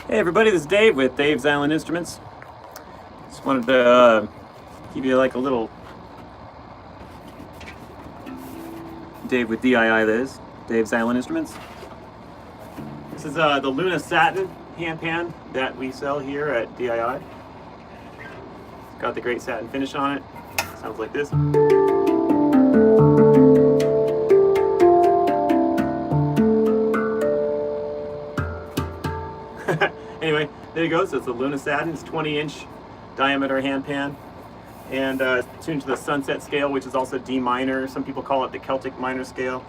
Hey everybody, this is Dave with Dave's Island Instruments. Just wanted to give you like a little Dave with DII, that is, Dave's Island Instruments. This is the Luna Satin Handpan that we sell here at DII. It's got the great satin finish on it. Sounds like this. Anyway, there you go. So it's a Luna Satin. It's 20-inch diameter handpan, and tuned to the Sunset scale, which is also D minor. Some people call it the Celtic minor scale.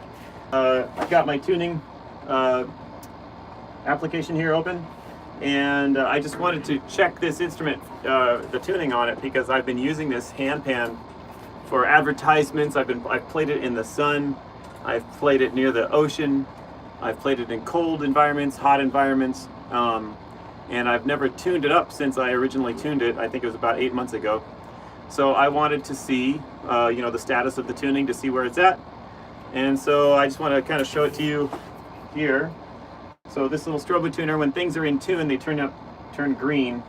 I've got my tuning application here open, and I just wanted to check this instrument, the tuning on it, because I've been using this handpan for advertisements. I've played it in the sun. I've played it near the ocean. I've played it in cold environments, hot environments. And I've never tuned it up since I originally tuned it. I think it was about 8 months ago. So I wanted to see, the status of the tuning, to see where it's at. And so I just want to kind of show it to you here. So this little strobo tuner, when things are in tune, they turn green.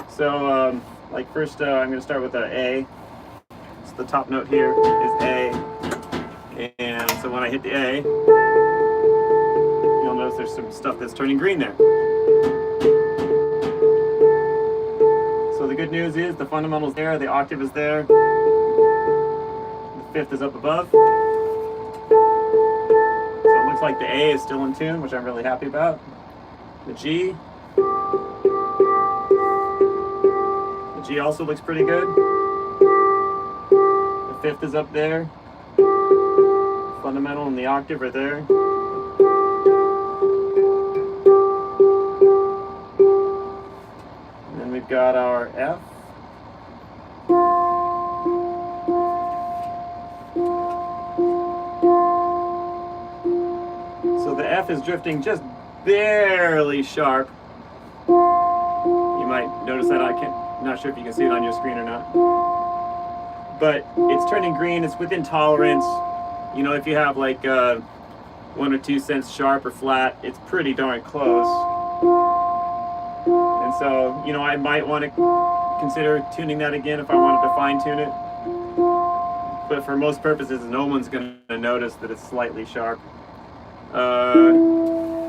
So like first, I'm going to start with an A. So the top note here is A. And so when I hit the A, you'll notice there's some stuff that's turning green there. So the good news is the fundamental's there, the octave is there, the fifth is up above. So it looks like the A is still in tune, which I'm really happy about. The G also looks pretty good. The fifth is up there. Fundamental and the octave are there. We've got our F. So the F is drifting just barely sharp. You might notice that. I'm not sure if you can see it on your screen or not. But it's turning green, it's within tolerance. You know, if you have like 1 or 2 cents sharp or flat, it's pretty darn close. And so, I might want to consider tuning that again if I wanted to fine tune it. But for most purposes, no one's going to notice that it's slightly sharp.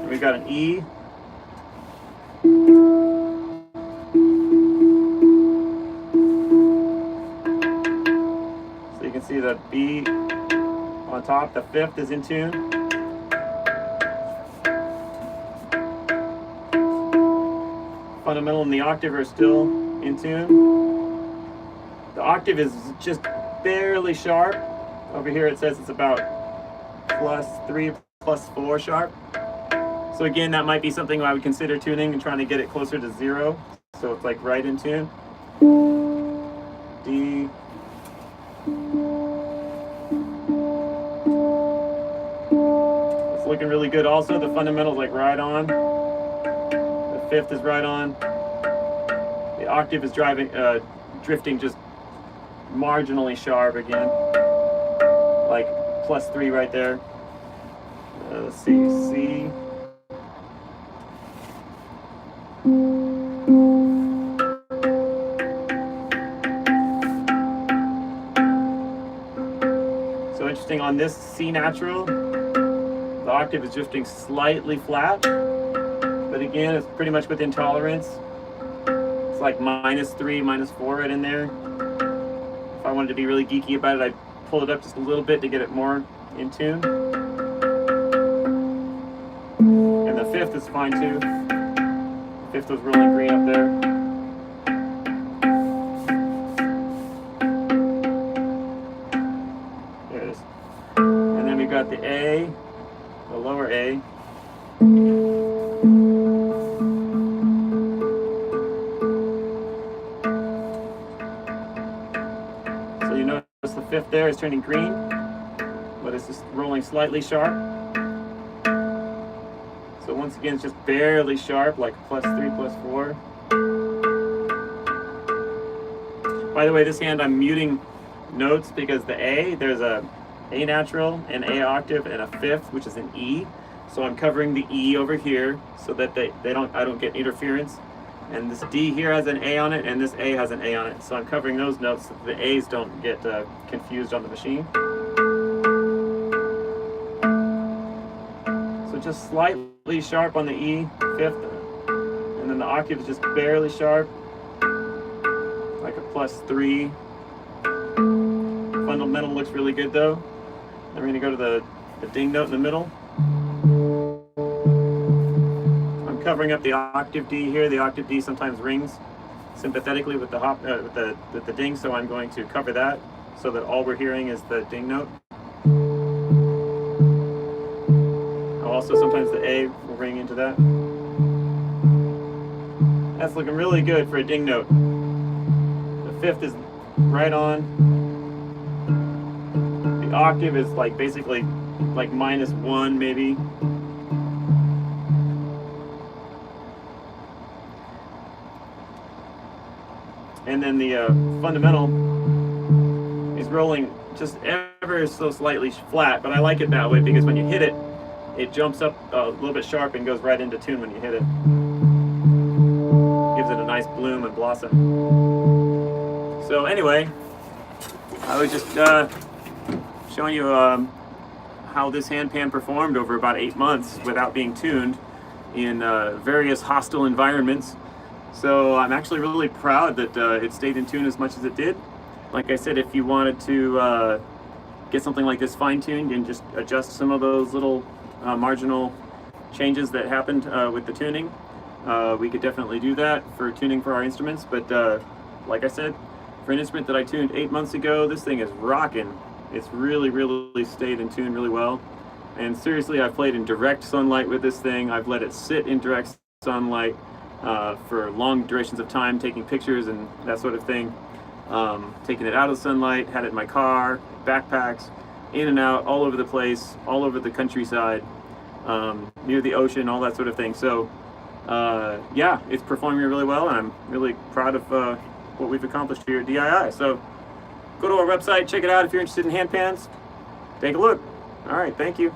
We've got an E. So you can see the B on top. The fifth is in tune. Fundamental and the octave are still in tune. The octave is just barely sharp. Over here it says it's about +3, +4 sharp. So again, that might be something I would consider tuning and trying to get it closer to 0. So it's like right in tune. D. It's looking really good also. The fundamental's like right on. The fifth is right on. The octave is drifting just marginally sharp again, like +3 right there. Let's see, C. So interesting, on this C natural, the octave is drifting slightly flat. But again, it's pretty much within tolerance. It's like -3, -4 right in there. If I wanted to be really geeky about it, I'd pull it up just a little bit to get it more in tune. And the fifth is fine too. The fifth was really green up there. There it is. And then we've got the A, the lower A. The fifth there is turning green, but it's just rolling slightly sharp. So once again, it's just barely sharp, like +3, +4. By the way, this hand I'm muting notes because the A, there's a A natural, an A octave, and a fifth, which is an E. So I'm covering the E over here so that I don't get interference. And this D here has an A on it, and this A has an A on it. So I'm covering those notes so that the A's don't get confused on the machine. So just slightly sharp on the E, fifth, and then the octave is just barely sharp, like a +3. Fundamental looks really good though. Then we're going to go to the ding note in the middle. I'm covering up the octave D here. The octave D sometimes rings sympathetically with the ding, so I'm going to cover that so that all we're hearing is the ding note. Also, sometimes the A will ring into that. That's looking really good for a ding note. The fifth is right on. The octave is like basically like -1 maybe. And then the fundamental is rolling just ever so slightly flat, but I like it that way because when you hit it, it jumps up a little bit sharp and goes right into tune when you hit it. Gives it a nice bloom and blossom. So anyway, I was just showing you how this handpan performed over about 8 months without being tuned in various hostile environments. So I'm actually really proud that it stayed in tune as much as it did. Like I said, if you wanted to get something like this fine-tuned and just adjust some of those little marginal changes that happened with the tuning, we could definitely do that for tuning for our instruments. But like I said, for an instrument that I tuned 8 months ago, this thing is rocking. It's really stayed in tune really well. And seriously, I've played in direct sunlight with this thing. I've let it sit in direct sunlight for long durations of time, taking pictures and that sort of thing. Taking it out of the sunlight, had it in my car, backpacks, in and out, all over the place, all over the countryside, near the ocean, all that sort of thing. So yeah, it's performing really well, and I'm really proud of what we've accomplished here at DII. So go to our website, check it out if you're interested in handpans. Take a look. All right, thank you.